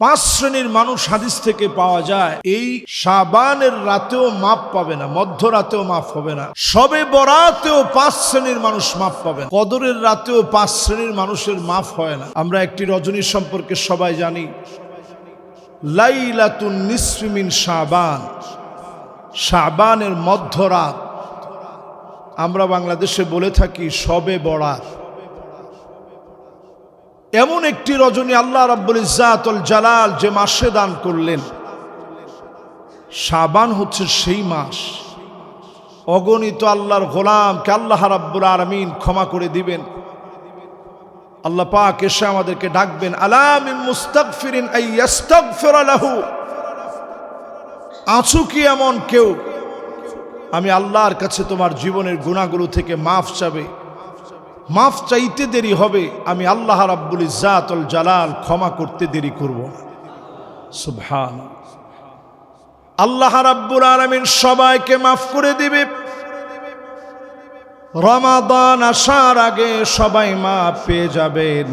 পাঁচ শ্রেণীর মানুষ হাদিস থেকে পাওয়া যায়, এই শাবানের রাতেও মাপ পাবে না, মধ্যরাতেও মাফ হবে না, শবে বরাতেও পাঁচ শ্রেণীর মানুষ মাপ পাবে না, কদরের রাতেও পাঁচ শ্রেণীর মানুষের মাফ হয় না। আমরা একটি রজনী সম্পর্কে সবাই জানি, লাইলাতুন নিসফি মিন শাবান, শাবানের মধ্যরাত। আমরা বাংলাদেশে বলে থাকি শবে বরাত। এমন একটি রজনী আল্লাহ রাব্বুল ইজ্জাতুল জালাল যে মাসে দান করলেন, শাবান হচ্ছে সেই মাস। অগণিত আল্লাহর গোলামকে আল্লাহ রাব্বুল আলামিন ক্ষমা করে দিবেন। আল্লাহ পাক এসে আমাদেরকে ডাকবেন, আলা মিন মুস্তাগফিরিন আই ইস্তাগফিরা লাহু। আছো কি এমন কেউ, আমি আল্লাহর কাছে তোমার জীবনের গুনাহগুলো থেকে মাফ চাবে, মাফ চাইতে দেরি হবে, আমি আল্লাহ রাব্বুল ইজ্জাতুল জালাল ক্ষমা করতে দেরি করব না। সুবহানাল্লাহ। আল্লাহ রাব্বুল আলামিন সবাইকে মাফ করে দিবে। রমাদান আসার আগে সবাই মাফ পেয়ে যাবেন,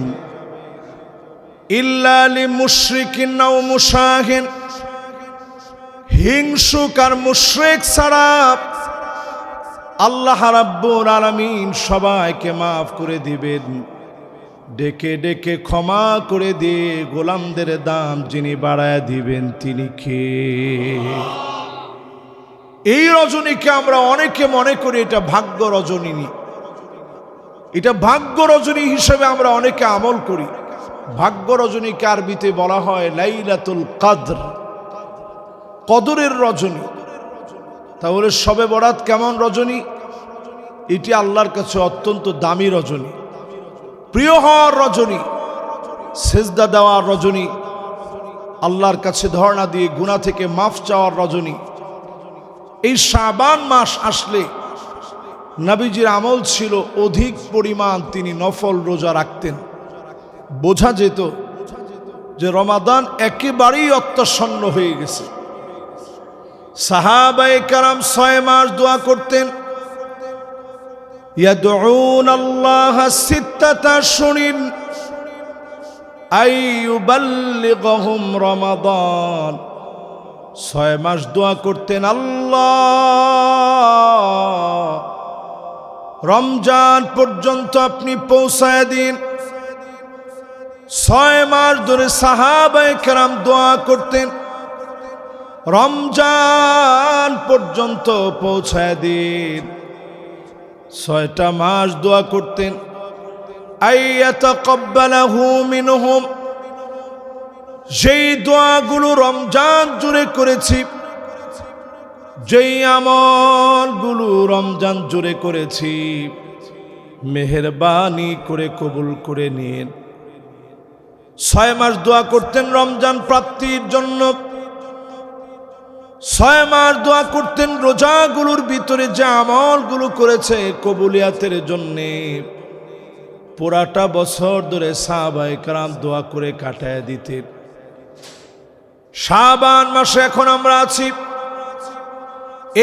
ইল্লা লিমুশরিকিন আও মুশাহিন। হিংসুক আর মুশরিক ছাড়া আল্লাহ রাব্বুল আলামিন সবাইকে মাফ করে দিবেন। ডেকে ডেকে ক্ষমা করে দিয়ে গোলামদের দাম যিনি বাড়ায় দিবেন তিনি কে? এই রজনীকে আমরা অনেকে মনে করি এটা ভাগ্য রজনী, এটা ভাগ্য রজনী হিসেবে আমরা অনেকে আমল করি। ভাগ্য রজনীকে আরবিতে বলা হয় লাইলাতুল কদর, কদরের রজনী। তাহলে শবে বরাত কেমন রজনী? এটি আল্লাহর কাছে অত্যন্ত দামি রজনী, প্রিয় হওয়ার রজনী, সেজদা দেওয়ার রজনী, আল্লাহর কাছে ধর্ণা দিয়ে গুনাহ থেকে মাফ চাওয়ার রজনী। এই শাবান মাস আসলে নবীজির আমল ছিল অধিক পরিমাণ তিনি নফল রোজা রাখতেন। বোঝা যেত যে রমাদান একেবারেই অত্যসন্ন হয়ে গেছে। সাহাবায়ে কেরাম 6 মাস দোয়া করতেন, ইয়াদউন আল্লাহ সিত্তাতা আশহুরিন আইয়ুবাল্লিগহুম রমাদান। 6 মাস দোয়া করতেন, আল্লাহ রমজান পর্যন্ত আপনি পৌঁছায় দিন। 6 মাস ধরে সাহাবায়ে কেরাম দোয়া করতেন, রমজান পর্যন্ত পৌঁছায় দিন। 6টা মাস দোয়া করতেন, আইয়াতাকাব্বালাহু মিনহুম। যেই দোয়াগুলো রমজান জুড়ে করেছি, যেই আমলগুলো রমজান জুড়ে করেছি, মেহেরবানি করে কবুল করে নিন। 6 মাস দোয়া করতেন রমজান প্রাপ্তির জন্য। 6 মাস দোয়া করতেন রোজাগুলোর ভিতরে যে আমলগুলো করেছে কবুলিয়াতের জন্যে। পুরাটা বছর ধরে সাহাবায়ে কেরাম দোয়া করে কাটায় দিতেন। শাবান মাসে এখন আমরা আছি।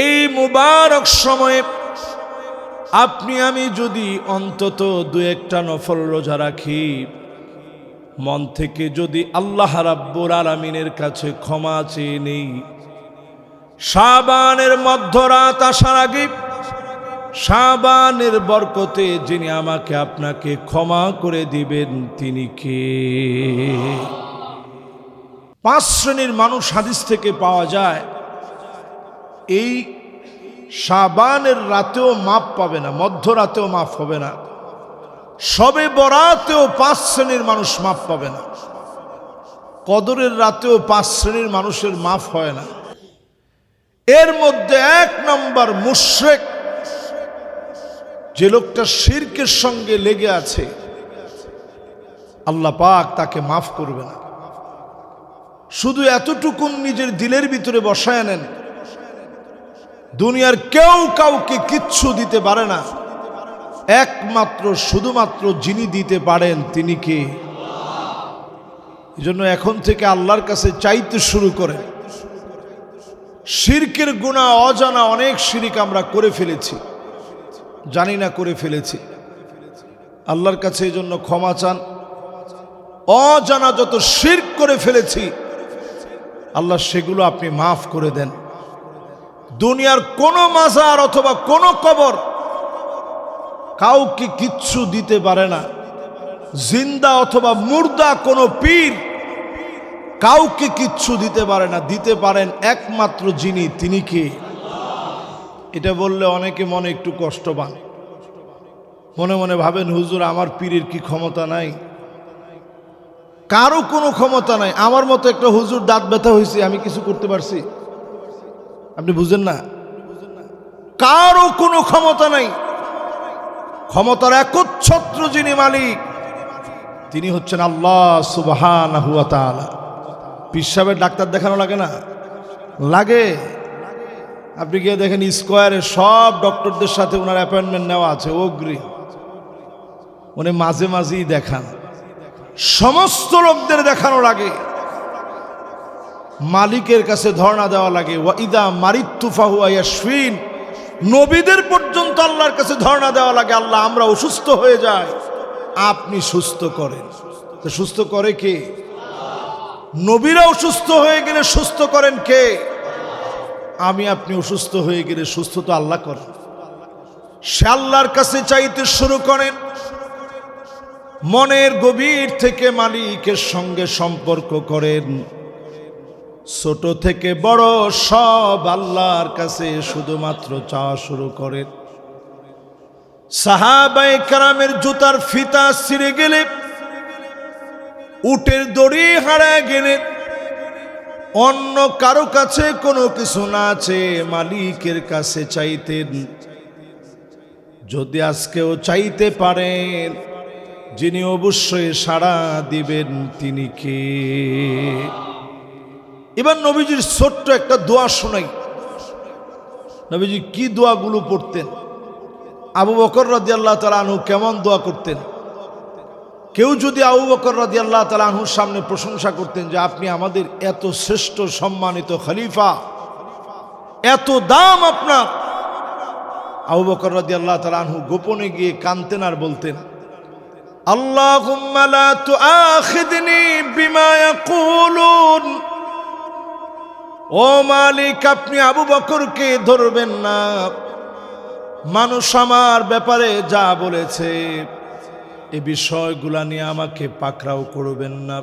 এই মুবারক সময়ে আপনি আমি যদি অন্তত 2-1টা নফল রোজা রাখি, মন থেকে যদি আল্লাহ রাব্বুল আলামিনের কাছে ক্ষমা চেয়ে নেই, শাবানের মধ্যরাত আসার আগে শাবানের বরকতে যিনি আমাকে আপনাকে ক্ষমা করে দিবেন তিনি কে? 5 শ্রেণীর মানুষ হাদিস থেকে পাওয়া যায়, এই শাবানের রাতেও মাপ পাবে না, মধ্যরাতেও মাফ হবে না, শবে বরাতেও 5 শ্রেণীর মানুষ মাপ পাবে না, কদরের রাতেও 5 শ্রেণীর মানুষের মাফ হয় না। এর মধ্যে 1 নম্বর মুশরিক, যে লোকটা শিরকের সঙ্গে লেগে আছে, আল্লাহ পাক তাকে মাফ করবে না। শুধু এতটুকু নিজের দিলের ভিতরে বসায় নেন, দুনিয়ার কেউ কাউকে কিচ্ছু দিতে পারে না, একমাত্র শুধুমাত্র যিনি দিতে পারেন তিনি কে? এজন্য এখন থেকে আল্লাহর কাছে চাইতে শুরু করেন। শিরকের গুনাহ অজানা অনেক শিরক আমরা করে ফেলেছি, জানি না করে ফেলেছি। আল্লাহর কাছে এজন্য ক্ষমা চান। অজানা যত শিরক করে ফেলেছি আল্লাহ সেগুলো আপনি মাফ করে দেন। দুনিয়ার কোনো মাজার অথবা কোনো কবর কাউকে কিচ্ছু দিতে পারে না। জিন্দা অথবা মুর্দা কোনো পীর কাউকে কিচ্ছু দিতে পারে না। দিতে পারেন একমাত্র যিনি, তিনি কে? এটা বললে অনেকে মনে একটু কষ্ট পান, মনে মনে ভাবেন হুজুর আমার পীরের কি ক্ষমতা নাই? কারো কোনো ক্ষমতা নাই। আমার মতো একটা হুজুর দাঁত ব্যথা হয়েছে, আমি কিছু করতে পারছি? আপনি বুঝেন না? কারো কোনো ক্ষমতা নাই। ক্ষমতার একচ্ছত্র যিনি মালিক তিনি হচ্ছেন আল্লাহ সুবহানাহু ওয়া তাআলা। পীর সাহেবের ডাক্তার দেখানো লাগে না? লাগে। আপনি গিয়ে দেখেন স্কোয়ারে সব ডক্টরদের সাথে ওনার অ্যাপয়েন্টমেন্ট নেওয়া আছে, অগ্রিম। উনি মাঝে মাঝেই দেখান, সমস্ত লোকদের দেখানো লাগে। মালিকের কাছে ধর্ণা দেওয়া লাগে, ওয়া ইদা মারিতু ফাহুয়া ইয়াশফিন। নবীদের পর্যন্ত আল্লাহর কাছে ধর্ণা দেওয়া লাগে, আল্লাহ আমরা অসুস্থ হয়ে যাই, আপনি সুস্থ করেন। তো সুস্থ করে কে? নবীরা অসুস্থ হয়ে গেলে সুস্থ করেন কে? আমি আপনি অসুস্থ হয়ে গেলে সুস্থ তো আল্লাহ করেন। সে আল্লাহর কাছে চাইতে শুরু করেন, মনের গভীর থেকে মালিকের সঙ্গে সম্পর্ক করেন। ছোট থেকে বড় সব আল্লাহর কাছে শুধুমাত্র চাওয়া শুরু করেন। সাহাবায়ে কেরামের জুতার ফিতা ছিঁড়ে গেলে, উটের দড়ি হারায় গেলে, অন্য কারো কাছে কোনো কিছু না চেয়ে মালিকের কাছে চাইতেন। যদি আজকেও চাইতে পারেন, যিনি অবশ্যই সাড়া দিবেন তিনি কে? এবার নবীজির ছোট্ট একটা দোয়া শোনাই। নবীজি কি দোয়াগুলো পড়তেন, আবু বকর রাদিয়াল্লাহু তাআলা আনহু কেমন দোয়া করতেন। কেউ যদি আবু বকর রাদিয়াল্লাহু তাআলা আনহুর সামনে প্রশংসা করতেন যে আপনি আমাদের এত শ্রেষ্ঠ সম্মানিত খলিফা, এত দাম আপনার, আবু বকর রাদিয়াল্লাহু তাআলা আনহু গোপনে গিয়ে কাঁদতেন আর বলতেন, আল্লাহুম্মা লা তুআখিযনি বিমা ইয়াকুলুন। ও মালিক, আপনি আবু বকরকে ধরবেন না, মানুষ আমার ব্যাপারে যা বলেছে এই বিষয়গুলা নিয়ে আমাকে পাকড়াও করবেন না।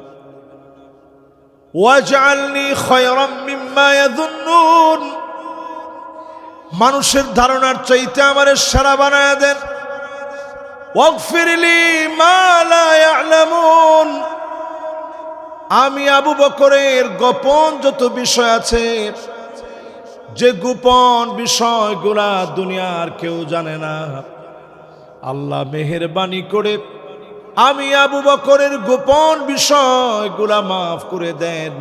ওয়াজআলনি খায়রাম মিম্মা ইয়াযুন্নুন। মানুষের ধারণার চাইতে আমারে সেরা বানায়া দেন। ওয়াগফিরলি মা লা ইয়ালামুন। আমি আবু বকরের গোপন যত বিষয় আছে, যে গোপন বিষয়গুলা দুনিয়ার কেউ জানে না, আল্লাহ মেহেরবানি করে আমি আবু বকরের গোপন বিষয়গুলা মাফ করে দেন।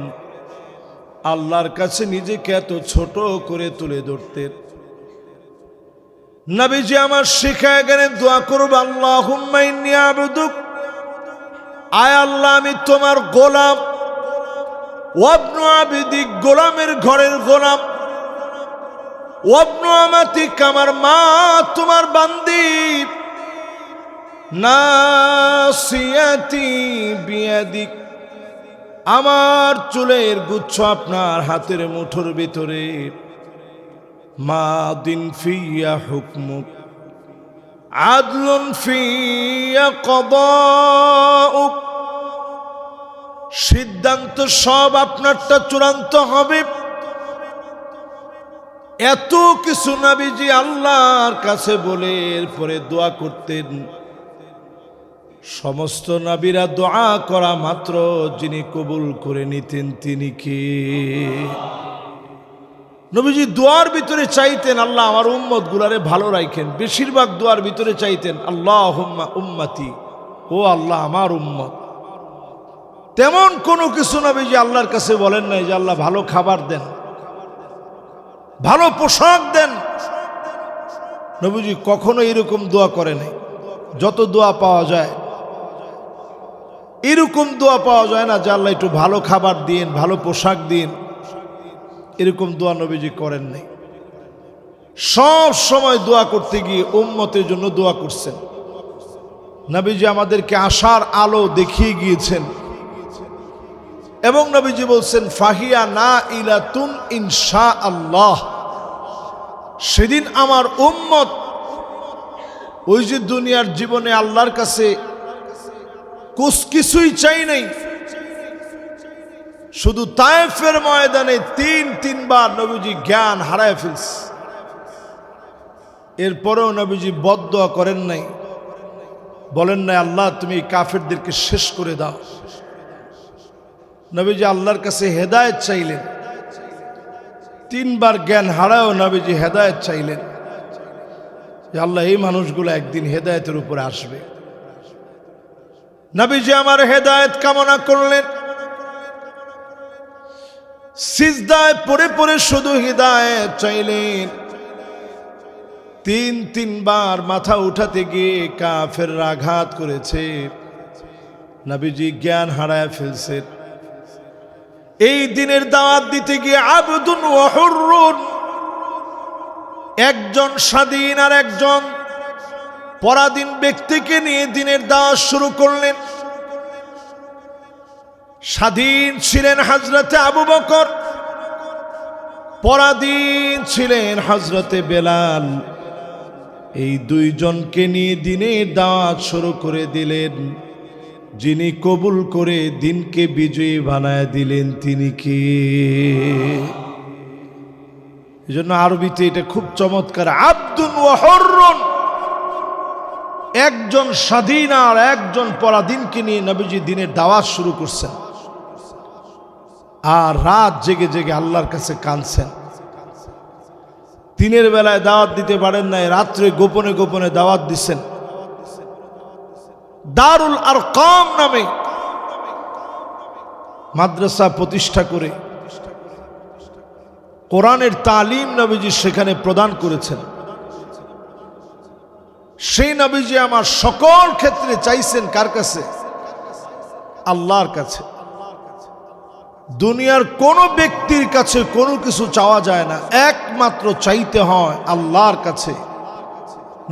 আল্লাহর কাছে নিজেকে এত ছোট করে তুলে ধরতেন। নবীজি আমার শিখায় গেলেন দোয়া করব, আল্লাহুম্মা ইন্নী আবদুক। আয় আল্লাহ, আমি তোমার গোলাম। ওয়াবনু আবিদিক, গোলামের ঘরের গোলাম। ওয়াবনু আমাতিক, আমার মা তোমার বান্দি। নাসিয়াতি বিয়াদিক, আমার চুলের গুচ্ছ আপনার হাতের মুঠোর ভিতরে। মাদিন ফিয়া হুকমুক, আদলুন ফিয়া কদাউক। সিদ্ধান্ত সব আপনারটা চূড়ান্ত হবে। এত কিছু নবীজি আল্লাহর কাছে বলে এরপরে দোয়া করতেন। সমস্ত নবীরা দোয়া করা মাত্র যিনি কবুল করে নিতেন তিনি কে? নবীজি দোয়ার ভিতরে চাইতেন আল্লাহ আমার উম্মত গুলারে ভালো রাখেন। বেশিরভাগ দোয়ার ভিতরে চাইতেন আল্লাহুম্মা উম্মতি, ও আল্লাহ আমার উম্মত। তেমন কোনো কিছু নবীজি আল্লাহর কাছে বলেন নাই যে আল্লাহ ভালো খাবার দেন, ভালো পোশাক দেন। নবীজি কখনো এরকম দোয়া করে নাই। যত দোয়া পাওয়া যায়, এরকম দোয়া পাওয়া যায় না যে আল্লাহ একটু ভালো খাবার দিন, ভালো পোশাক দিন। এরকম দোয়া নবীজি করেন নাই। সব সময় দোয়া করতে গিয়ে উম্মতের জন্য দোয়া করছেন। নবীজি আমাদেরকে আশার আলো দেখিয়ে গিয়েছেন। এবং নবীজি বলছেন ফাহিয়া না ইলাতুন ইনশাআল্লাহ, সেদিন আমার উম্মত ওই যে দুনিয়ার জীবনে আল্লাহর কাছে কিছুই চাই নাই, শুধু তায়েফের ময়দানে তিনবার নবীজি জ্ঞান হারায় ফেলছে। এরপরেও নবীজি বদদোয়া করেন নাই, বলেন নাই আল্লাহ তুমি কাফেরদেরকে শেষ করে দাও। নবীজি আল্লাহর কাছে হেদায়েত চাইলেন, তিনবার জ্ঞান হারায়ও নবীজি হেদায়েত চাইলেন যে আল্লাহ এই মানুষগুলো একদিন হেদায়েতের উপরে আসবে। নবীজি আমার হেদায়েত কামনা করলেন, সিজদায় পড়ে পড়ে শুধু হেদায়েত চাইলেন। তিনবার মাথা উঠাতে গিয়ে কাফেররা আঘাত করেছে, নবীজি জ্ঞান হারায় ফেলছেন। এই দিনের দাওয়াত দিতে গিয়ে আবদুন ওয়া হুররুন, একজন স্বাধীন আর একজন পরাধীন ব্যক্তিকে নিয়ে দিনের দাওয়াত শুরু করলেন। স্বাধীন ছিলেন হযরতে আবু বকর, পরাধীন ছিলেন হযরতে বেলাল। এই দুইজনকে নিয়ে দিনের দাওয়াত শুরু করে দিলেন। যিনি কবুল করে দিনকে বিজয়ী বানায় দিলেন তিনি কে? এজন্য আরবিতে এটা খুব চমৎকার, আবদুন ওয়া হুররুন, একজন স্বাধীন আর একজন পরাধীনকে নিয়ে নবীজি দিনের দাওয়াত শুরু করছেন। আর রাত জেগে জেগে আল্লাহর কাছে কাঁদছেন। দিনের বেলায় দাওয়াত দিতে পারেন নাই, রাত্রে গোপনে গোপনে দাওয়াত দিচ্ছেন। দারুল আরকাম নামে মাদ্রাসা প্রতিষ্ঠা করে কোরআনের তালিম নবীজি সেখানে প্রদান করেছেন। সেই নবীজি আমার সকল ক্ষেত্রে চাইছেন কার কাছে? আল্লাহর কাছে। দুনিয়ার কোন ব্যক্তির কাছে কোনো কিছু চাওয়া যায় না, একমাত্র চাইতে হয় আল্লাহর কাছে।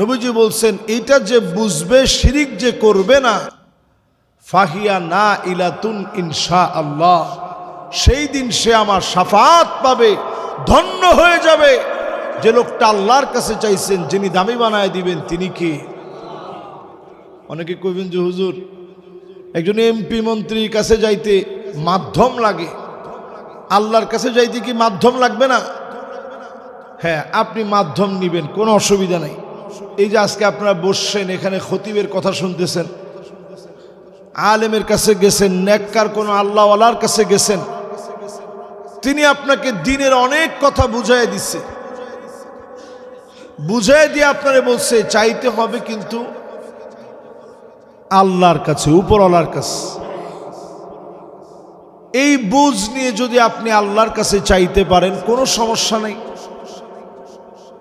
নবীজি বলছেন এটা যে বুঝবে, শিরিক যে করবে না, ফাহিয়া না ইলাতুন ইনশাআল্লাহ, সেই দিন সে আমার শাফাআত পাবে, ধন্য হয়ে যাবে। যে লোকটা আল্লাহর কাছে চাইছেন, যিনি দামি বানায় দিবেন তিনি কি? অনেকে কইবেন যে হুজুর একজন এমপি মন্ত্রীর কাছে যাইতে মাধ্যম লাগে, আল্লাহর কাছে যাইতে কি মাধ্যম লাগবে না? হ্যাঁ, আপনি মাধ্যম নিবেন, কোনো অসুবিধা নাই। এই যে আজকে আপনারা বসছেন এখানে খতিবের কথা শুনতেছেন, আলেমের কাছে গেছেন, নেককার কোনো আল্লাহওয়ালার কাছে গেছেন, তিনি আপনাকে দিনের অনেক কথা বুঝাই দিচ্ছে, বুঝাই দিয়ে আপনারে বলছে চাইতে হবে কিন্তু আল্লাহর কাছে, উপরওয়ালার কাছে। এই বুঝ নিয়ে যদি আপনি আল্লাহর কাছে চাইতে পারেন কোনো সমস্যা নেই।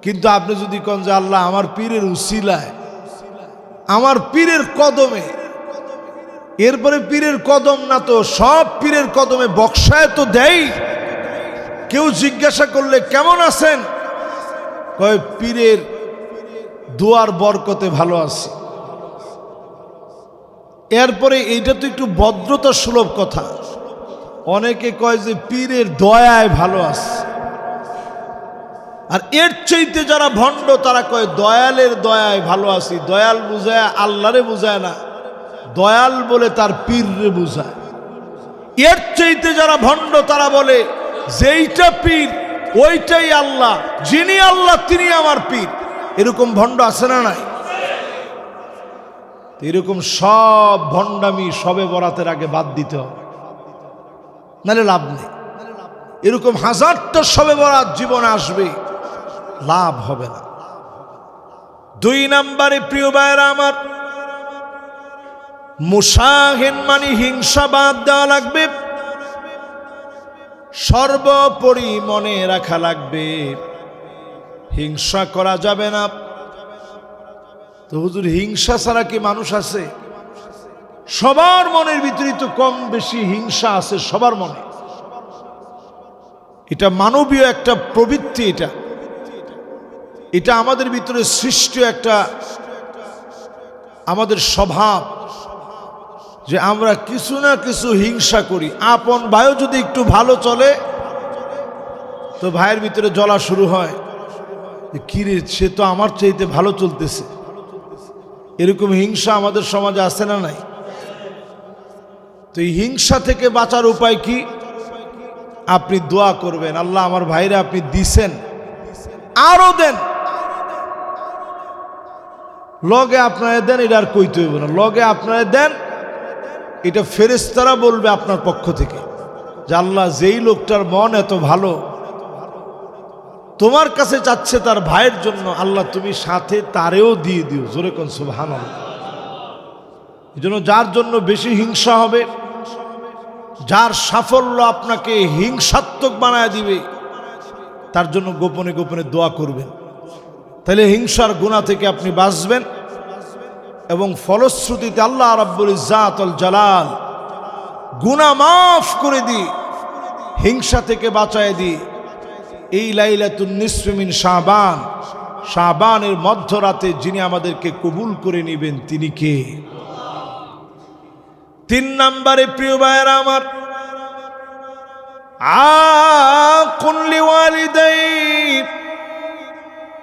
কিন্তু আপনি যদি কোন যে আল্লাহ আমার পীরের উসিলায়, আমার পীরের কদমে, এরপরে পীরের কদম না তো সব পীরের কদমে বক্সায় তো দেয়। কেউ জিজ্ঞাসা করলে কেমন আছেন, কয় পীরের দুয়ার বরকতে ভালো আছে। এরপরে এইটা তো একটু ভদ্রতা সুলভ কথা, অনেকে কয় যে পীরের দয়ায় ভালো আছে। আর এর চাইতে যারা ভণ্ড তারা কয় দয়ালের দয়ায় ভালো আছি। দয়াল বুঝায় আল্লাহরে বুঝায় না, দয়াল বলে তার পীররে বুঝায়। এর চাইতে যারা ভণ্ড তারা বলে যেইটা পীর ওইটাই আল্লাহ, যিনি আল্লাহ তিনি আমার পীর। এরকম ভণ্ড আছে না নাই? এরকম সব ভণ্ডামি সবে বরাতের আগে বাদ দিতে হবে, নাহলে লাভ নেই। এরকম হাজারটা সবে বরাত জীবনে আসবে, লাভ হবে না। 2 নম্বরে প্রিয় ভাইরা আমার, মুসাহিন মানে হিংসা বাদ দেওয়া লাগবে। সর্বোপরি মনে রাখা লাগবে হিংসা করা যাবে না। তো হুজুর হিংসা ছাড়া কি মানুষ আছে? সবার মনের ভিতরে তো কম বেশি হিংসা আছে, সবার মনে। এটা মানবীয় একটা প্রবৃত্তি, এটা আমাদের ভিতরে সৃষ্ট একটা আমাদের স্বভাব। যে আমরা কিছু না কিছু হিংসা করি। আপন ভাইও যদি একটু ভালো চলে তো ভাইয়ের ভিতরে জ্বলা শুরু হয়, কিরে সে তো আমার চাইতে ভালো চলতেছে। এরকম হিংসা আমাদের সমাজে আছে না নাই? তো এই হিংসা থেকে বাঁচার উপায় কি? আপনি দোয়া করবেন, আল্লাহ আমার ভাইরা আপনি দিছেন, আরো দেন। লগে আপনারা দেন, এটা আর কইতে হইব না, লগে আপনারা দেন। এটা ফেরেশতারা বলবে আপনার পক্ষ থেকে যে আল্লাহ যেই লোকটার মন এত ভালো, তোমার কাছে চাচ্ছে তার ভাইয়ের জন্য, আল্লাহ তুমি সাথে তারেও দিয়ে দিও। জোরে কোন সুবহানাল্লাহ। এই জন্য যার জন্য বেশি হিংসা হবে, যার সাফল্য আপনাকে হিংসাত্মক বানায় দিবে, তার জন্য গোপনে গোপনে দোয়া করবেন। তাহলে হিংসার গুনাহ থেকে আপনি বাঁচবেন এবং ফলশ্রুতিতে আল্লাহ রাব্বুল ইজ্জাত ওয়াল জালাল গুনাহ মাফ করে দিয়ে হিংসা থেকে বাঁচায় দিয়ে এই লাইলাতুন নিসফি মিন শাবান, শাবানের মধ্যরাতে যিনি আমাদেরকে কবুল করে নেবেন তিনি কে? 3 নম্বরে প্রিয় ভাইয়েরা আমার, আকুন লিওয়ালিদাই,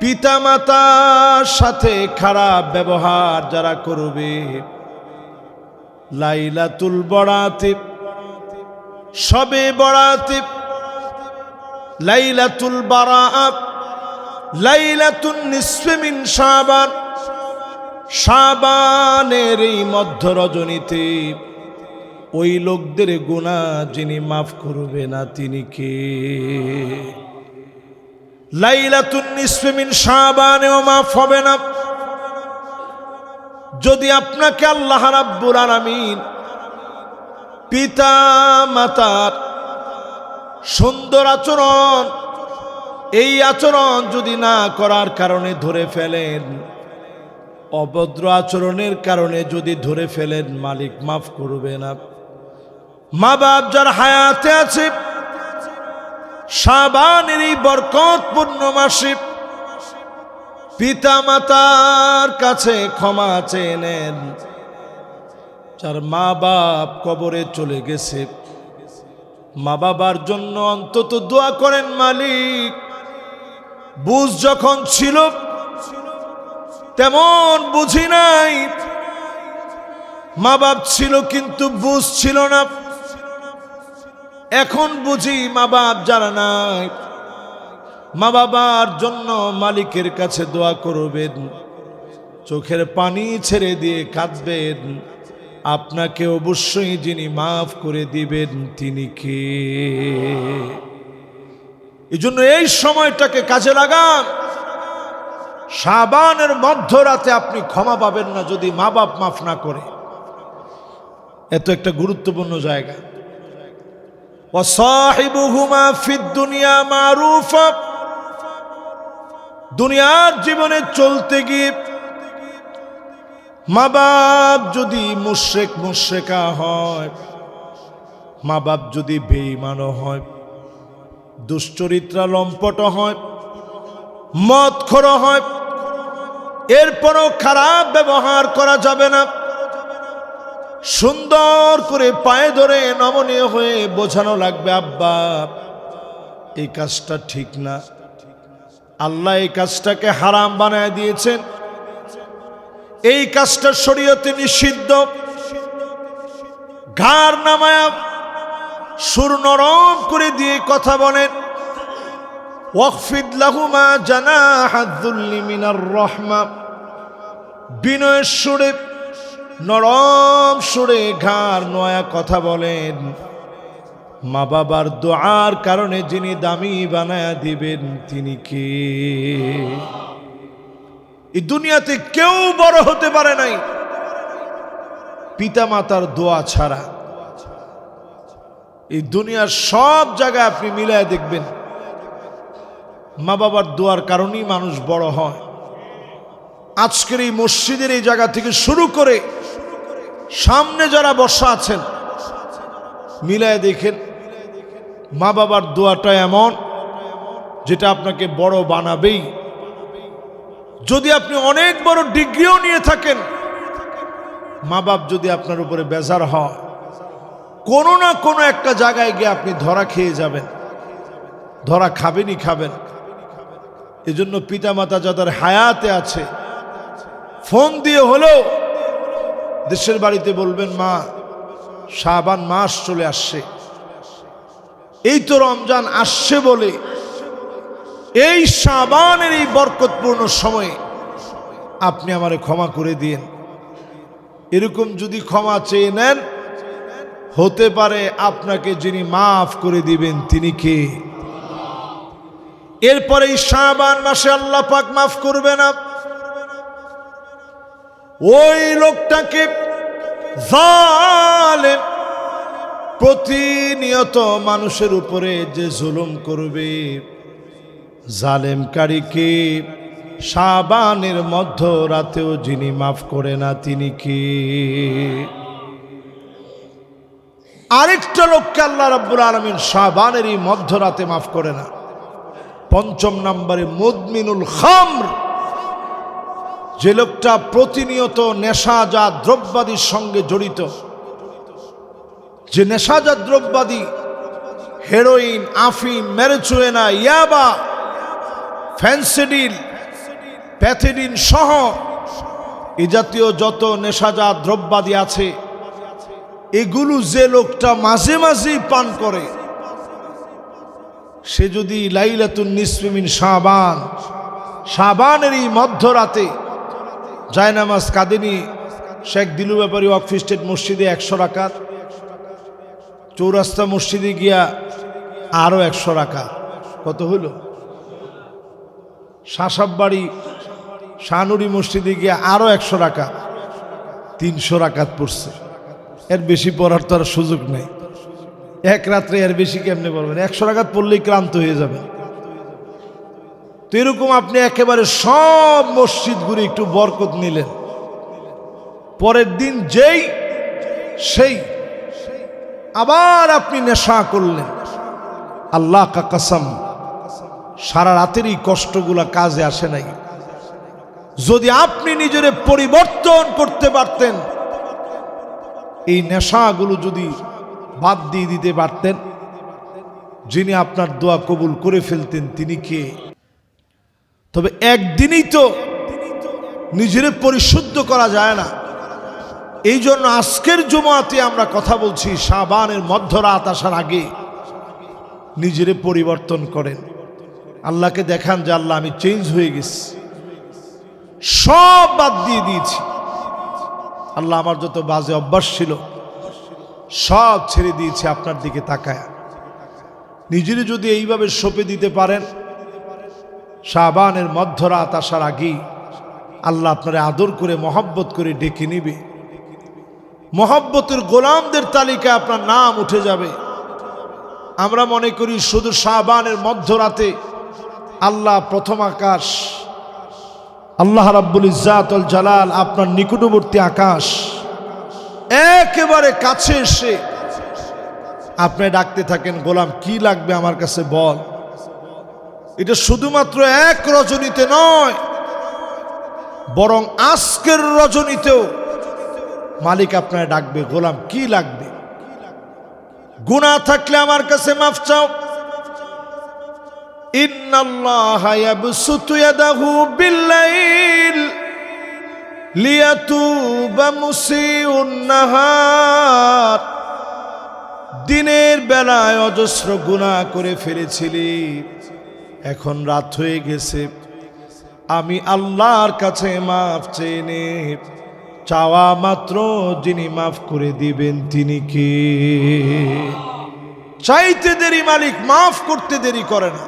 পিতা মাতার সাথে খারাপ ব্যবহার যারা করবে, লাইলাতুল বরাতে, শবে বরাতে, লাইলাতুল বারাআত, লাইলাতুন নিসফি মিন শাবান, শাবানের এই মধ্য রজনীতে ওই লোকদের গুনাহ যিনি মাফ করবে না তিনি কে? লাইলাতুন নিসফি মিন শাবানেও মাফ হবে না যদি আপনাকে আল্লাহ রাব্বুল আলামিন পিতা মাতার সুন্দর আচরণ, এই আচরণ যদি না করার কারণে ধরে ফেলেন, অভদ্র আচরণের কারণে যদি ধরে ফেলেন, মালিক মাফ করবে না। মা বাপ যার হায়াতে আছে, শাবানের এই বরকতপূর্ণ মাসে পিতা মাতার কাছে ক্ষমা চেয়ে নেন। যার মা বাপ কবরে চলে গেছে, মা বাবার জন্য অন্তত দোয়া করেন, মালিক বুঝ যখন ছিল তেমন বুঝি নাই, মা বাপ ছিল কিন্তু বুঝ ছিল না, এখন বুঝি মা বাপ যারা নাই, মা বাবার জন্য মালিকের কাছে দোয়া করবেন, চোখের পানি ছেড়ে দিয়ে কাঁদবেন। আপনাকে অবশ্যই যিনি মাফ করে দিবেন তিনি কে? এই জন্য এই সময়টাকে কাজে লাগান। শাবানের মধ্যরাতে আপনি ক্ষমা পাবেন না যদি মা বাপ মাফ না করে। এত একটা গুরুত্বপূর্ণ জায়গা। ওয়াসাহিবুহুমা ফিদ দুনিয়া মারুফা, দুনিয়ার জীবনে চলতে গিয়ে মা বাপ যদি মুশরিক মুশরিকা হয়, মা বাপ যদি বেঈমান হয়, দুশ্চরিত্রা লম্পট হয়, মদখোর হয়, এরপরও খারাপ ব্যবহার করা যাবে না। সুন্দর করে পায়ে ধরে নমনীয় হয়ে বোঝানো লাগবে, আব্বা এই কাজটা ঠিক না, আল্লাহ এই কাজটাকে হারাম বানায় দিয়েছেন, এই কাজটা শরীয়তে নিষিদ্ধ। ঘাড় নামায়া সুর নরম করে দিয়ে কথা বলেন। ওয়াখফিদ লাহুমা জানাহাদ যুল্লি মিনার রাহমা, বিনয়ের সুরে নরম সুরে ঘাড় নোয়া কথা বলেন। মা বাবার দোয়ার কারণে যিনি দামি বানায়া দিবেন তিনি কে? এই দুনিয়াতে কেউ বড় হতে পারে নাই পিতা মাতার দোয়া ছাড়া। এই দুনিয়ার সব জায়গায় আপনি মিলায় দেখবেন মা বাবার দোয়ার কারণেই মানুষ বড় হয়। আজকের এই মসজিদের এই জায়গা থেকে শুরু করে সামনে যারা বসা আছেন মিলায় দেখেন, মা বাবার দোয়াটা এমন যেটা আপনাকে বড় বানাবেই। যদি আপনি অনেক বড় ডিগ্রিও নিয়ে থাকেন, মা বাপ যদি আপনার উপরে বেজার হয়, কোনো না কোনো একটা জায়গায় গিয়ে আপনি ধরা খেয়ে যাবেন, ধরা খাবেনই খাবেন। এজন্য পিতামাতা যাদের হায়াতে আছে ফোন দিয়ে হলেও দেশের বাড়িতে বলবেন, মা শাবান মাস চলে আসছে, এই তো রমজান আসছে বলে এই শাবানের এই বরকতপূর্ণ সময়ে আপনি আমারে ক্ষমা করে দিন। এরকম যদি ক্ষমা চেয়ে নেন, হতে পারে আপনাকে যিনি মাফ করে দিবেন তিনি কে? এরপরে এই শাবান মাসে আল্লাহ পাক মাফ করবে না ওই লোকটাকে, জালেম, প্রতিনিয়ত মানুষের উপরে যে জুলুম করবে, জালেমকারীকে শাবানের মধ্যরাতেও যিনি মাফ করে না তিনি কে? আরেকটা লোককে আল্লাহ রাব্বুল আলামিন শাবানের এই মধ্যরাতে মাফ করে না। পঞ্চম নম্বরে মুদমিনুল খামর, যে লোকটা প্রতিনিয়ত নেশাজাত দ্রব্যাদির সঙ্গে জড়িত, যে নেশাজাত দ্রব্যাদি হেরোইন, আফিম, ম্যারিজুয়ানা, ইয়াবা, ফেন্সিডিল, প্যাথিডিন সহ এ জাতীয় যত নেশাজাত দ্রব্যাদি আছে, এগুলো যে লোকটা মাঝে মাঝেই পান করে, সে যদি লাইলাতুন নিসফি মিন শাবান, শাবানের এই মধ্যরাতে জায়নামাজ কাঁদেনি, শেখ দিলু ব্যাপারী ওয়াকফ স্টেট মসজিদে 100 রাকাত, চৌরাস্তা মসজিদে গিয়া আরো 100 রাকাত, কত হইল? শাসাববাড়ি শাহনুরি মসজিদে গিয়া আরো 100 রাকাত, 300 রাকাত পড়ছে। এর বেশি পড়ার তো আর সুযোগ নেই, এক রাত্রে এর বেশি কেমনে পড়বেন? 100 রাকাত পড়লেই ক্লান্ত হয়ে যাবেন। তো এরকম আপনি একেবারে সব মসজিদ ঘুরে একটু বরকত নিলেন, পরের দিন যেই সেই আবার আপনি নেশা করলেন। আল্লাহ কা কসম, সারা রাতের এই কষ্টগুলা কাজে আসে নাই। যদি আপনি নিজের পরিবর্তন করতে পারতেন, এই নেশাগুলো যদি বাদ দিয়ে দিতে পারতেন, যিনি আপনার দোয়া কবুল করে ফেলতেন তিনি কে? তবে একদিনই তো নিজের পরিশুদ্ধ করা যায় না। এই জন্য আজকের জুমাতে আমরা কথা বলছি, শাবানের মধ্যরাত আসার আগে নিজের পরিবর্তন করেন, আল্লাহকে দেখান যে আল্লাহ আমি চেঞ্জ হয়ে গেছি, সব বাদ দিয়ে দিয়েছি। আল্লাহ আমার যত বাজে অভ্যাস ছিল সব ছেড়ে দিয়েছি আপনার দিকে তাকায়। নিজেরই যদি এইভাবে সঁপে দিতে পারেন, শাবানের মধ্যরাত আসার আগেই আল্লাহ আপনারে আদর করে মহব্বত করে ডেকে নিবে। মহব্বতের গোলামদের তালিকায় আপনার নাম উঠে যাবে। আমরা মনে করি শুধু শাবানের মধ্যরাতে আল্লাহ প্রথম আকাশ, আল্লাহ রাব্বুল ইজ্জাত ওয়াল জালাল আপনার নিকটবর্তী আকাশ একেবারে কাছে এসে আপনি ডাকতে থাকেন, গোলাম কি লাগবে আমার কাছে বল। এটা শুধুমাত্র এক রজনীতে নয়, বরং আজকের রজনীতেও মালিক আপনার ডাকবে, গোলাম কি লাগবে? গুনাহ থাকলে আমার কাছে মাফ চাও। ইন্নাল্লাহা ইয়াবসুতু ইয়াদাহু বিল্লাইল লিয়াতুবা মুসিউন নাহার। দিনের বেলায় অজস্র গুনাহ করে ফেলেছিলি, এখন রাত হয়ে গেছে, আমি আল্লাহর কাছে মাফ চেয়ে নে। চাওয়া মাত্র যিনি মাফ করে দিবেন তিনি কে? চাইতে দেরি মালিক, মাফ করতে দেরি করে না।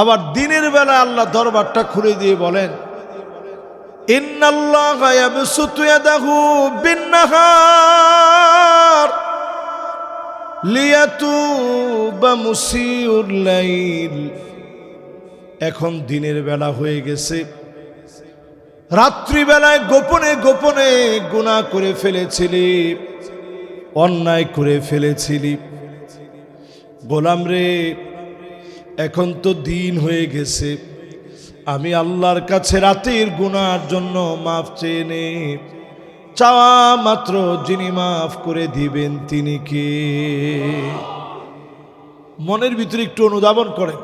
আবার দিনের বেলা আল্লাহ দরবারটা খুলে দিয়ে বলেন, ইন্নাল্লাহা ইয়াবসুতু ইয়াদাহু বিন-নাহার লিয়াতুবা মুসিউল লাইল। এখন দিনের বেলা হয়ে গেছে, রাত্রিবেলায় গোপনে গোপনে গুনাহ করে ফেলেছিলি, অন্যায় করে ফেলেছিলি, গোলাম রে এখন তো দিন হয়ে গেছে, আমি আল্লাহর কাছে রাতের গুনার জন্য মাফ চেয়ে নে। চাওয়া মাত্র যিনি মাফ করে দিবেন তিনি কে? মনের ভিতরে একটু অনুধাবন করেন,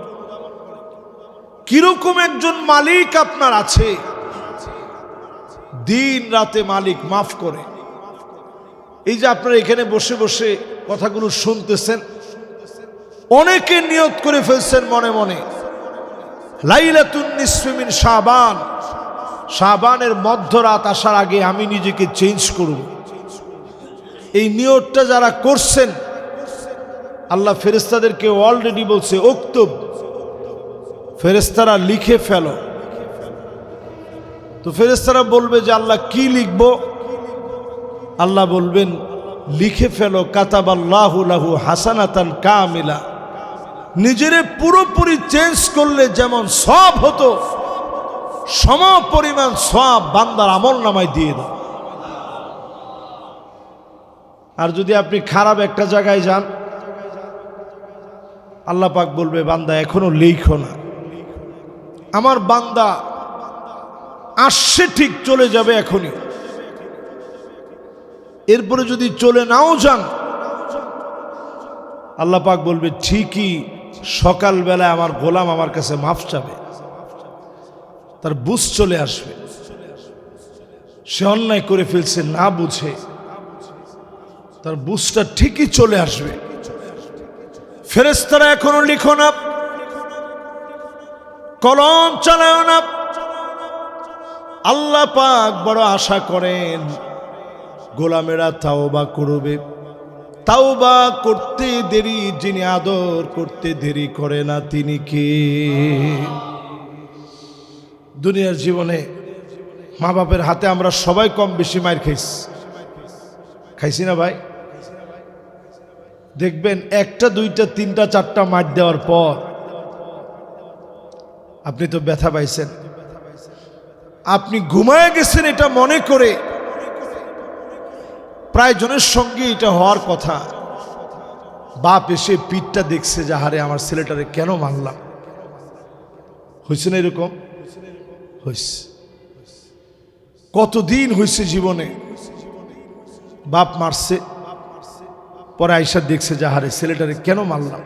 কিরকম একজন মালিক আপনার আছে, দিন রাতে মালিক মাফ করে। এই যে আপনারা এখানে বসে বসে কথাগুলো শুনতেছেন, অনেকে নিয়ত করে ফেলছেন মনে মনে, লাইলাতুন নিসফি মিন শাবান, শাবানের মধ্যরাত আসার আগে আমি নিজেকে চেঞ্জ করব। এই নিয়তটা যারা করছেন, আল্লাহ ফেরেশতাদেরকে অলরেডি বলছে উক্তুব, ফেরেশতারা লিখে ফেলো। তো ফেরেশতারা বলবে যে আল্লাহ কি লিখব? আল্লাহ বলবেন লিখে ফেলো কাতাবাল্লাহু লাহু হাসানাতান কামিলা। নিজেরে পুরোপুরি চেঞ্জ করলে যেমন সব হতো, সম পরিমাণ সব বান্দার আমল নামায় দিয়ে দাও। আর যদি আপনি খারাপ একটা জায়গায় যান, আল্লাহ পাক বলবে বান্দা এখনো লিখো না, আমার বান্দা আসছে ঠিক চলে যাবে এখনই। এরপরে যদি চলে নাও যান, আল্লাহ পাক বলবে ঠিকই সকালবেলায় আমার গোলাম আমার কাছে মাফ চাবে, তার বুঝ চলে আসবে, সে অন্যায় করে ফেলছে না বুঝে, তার বুঝটা ঠিকই চলে আসবে। ফেরেশতারা এখনো লিখো না, কলম চালাও না। আল্লাহ পাক বড় আশা করেন গোলামেরা তাওবা করবে। তাওবা করতে দেরি, যিনি আদর করতে দেরি করে না তিনি কে? দুনিয়ার জীবনে মা বাপের হাতে আমরা সবাই কম বেশি মার খাইছি না ভাই? দেখবেন একটা দুইটা তিনটা চারটা মার দেওয়ার পর আপনি তো ব্যথা পাইছেন, আপনি ঘুমায় গেছেন এটা মনে করে। প্রায় জনের সঙ্গে এটা হওয়ার কথা, বাপ এসে পিঠটা দেখছে যে হারে আমার ছেলেটারে কেন মারলাম। হয়েছে না এরকম? হয়েছে। কতদিন হয়েছে জীবনে বাপ মারছে, পরে আইসা দেখছে যে হারে ছেলেটারে কেন মারলাম।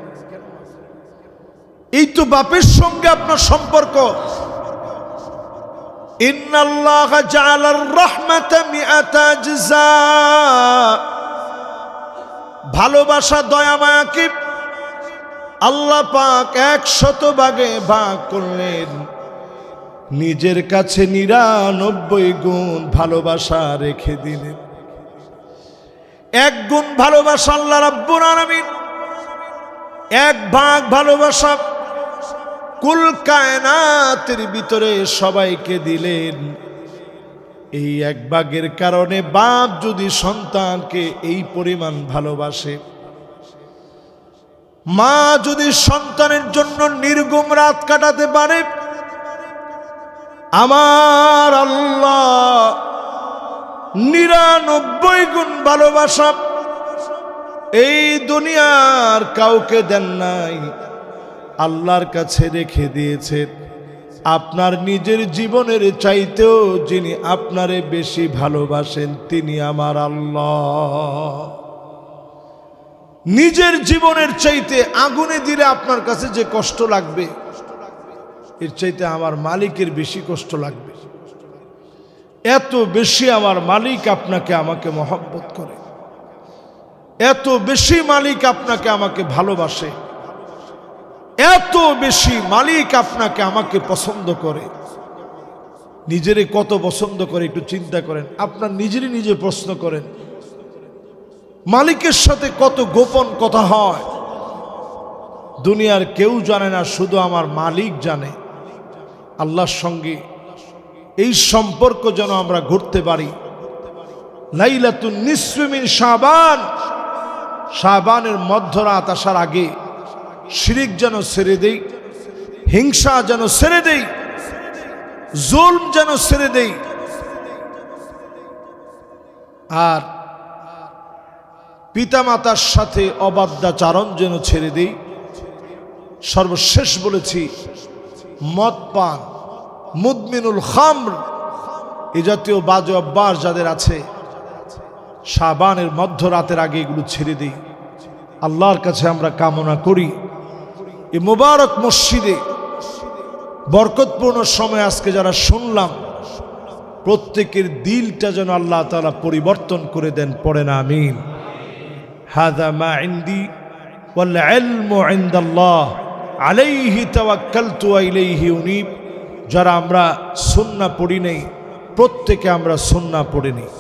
এই তো বাপের সঙ্গে আপনার সম্পর্ক। ইন্নাল্লাহা জাআলার রাহমাতা মিআতা জাযা, ভালোবাসা দয়া মায়াকে আল্লাহ পাক 100 ভাগে ভাগ করলেন। নিজের কাছে 99 গুণ ভালোবাসা রেখে দিলেন। 1 গুণ ভালোবাসা আল্লাহ রাব্বুল আলামিন 1 ভাগ ভালোবাসা কুল কায়নাতের ভিতরে সবাইকে দিলেন। এই 1 ভাগের কারণে বাপ যদি সন্তানকে এই পরিমাণ ভালোবাসে, মা যদি সন্তানের জন্য নির্ঘুম রাত কাটাতে পারে, আমার আল্লাহ 99 গুণ ভালোবাসা এই দুনিয়ার কাউকে দেন নাই, আল্লাহর কাছে রেখে দিয়েছেন। আপনার নিজের জীবনের চাইতেও যিনি আপনারে বেশি ভালোবাসেন তিনি আমার আল্লাহ। নিজের জীবনের চাইতে আগুনে দিলে আপনার কাছে যে কষ্ট লাগবে, এর চাইতে আমার মালিকের বেশি কষ্ট লাগবে। এত বেশি আমার মালিক আপনাকে আমাকে মহব্বত করে, এত বেশি মালিক আপনাকে আমাকে ভালোবাসে, এত বেশি মালিক আপনাকে আমাকে পছন্দ করে। নিজেরে কত পছন্দ করে একটু চিন্তা করেন। আপনার নিজেরই নিজে প্রশ্ন করেন, মালিকের সাথে কত গোপন কথা হয় দুনিয়ার কেউ জানে না, শুধু আমার মালিক জানে। আল্লাহর সঙ্গে এই সম্পর্ক যেন আমরা গড়তে পারি। লাইলাতুন নিসফি মিন শাবান, শাবানের মধ্যরাত আসার আগে শিরিক যেন ছেড়ে দেই, হিংসা যেন ছেড়ে দেই, জুলম যেন ছেড়ে দেই, আর পিতামাতার সাথে অবাধ্যাচারণ যেন ছেড়ে দেই। সর্বশেষ বলেছি, মদ পান, মুদমিনুল খামর, এ জাতীয় বাজে অভ্যাস যাদের আছে শাবানের মধ্যরাতের আগে এগুলো ছেড়ে দিই। আল্লাহর কাছে আমরা কামনা করি এই মোবারক মসজিদে বরকতপূর্ণ সময় আজকে যারা শুনলাম, প্রত্যেকের দিলটা যেন আল্লাহ তাআলা পরিবর্তন করে দেন। পড়েন আমিন। হাযা মা ইনদি ওয়াল ইলমু ইনদাল্লাহ আলাইহি তাওয়াক্কালতু ওয়া ইলাইহি উনীব। যারা আমরা সুন্নাহ পড়ি নাই, প্রত্যেকে আমরা সুন্নাহ পড়ে নিই।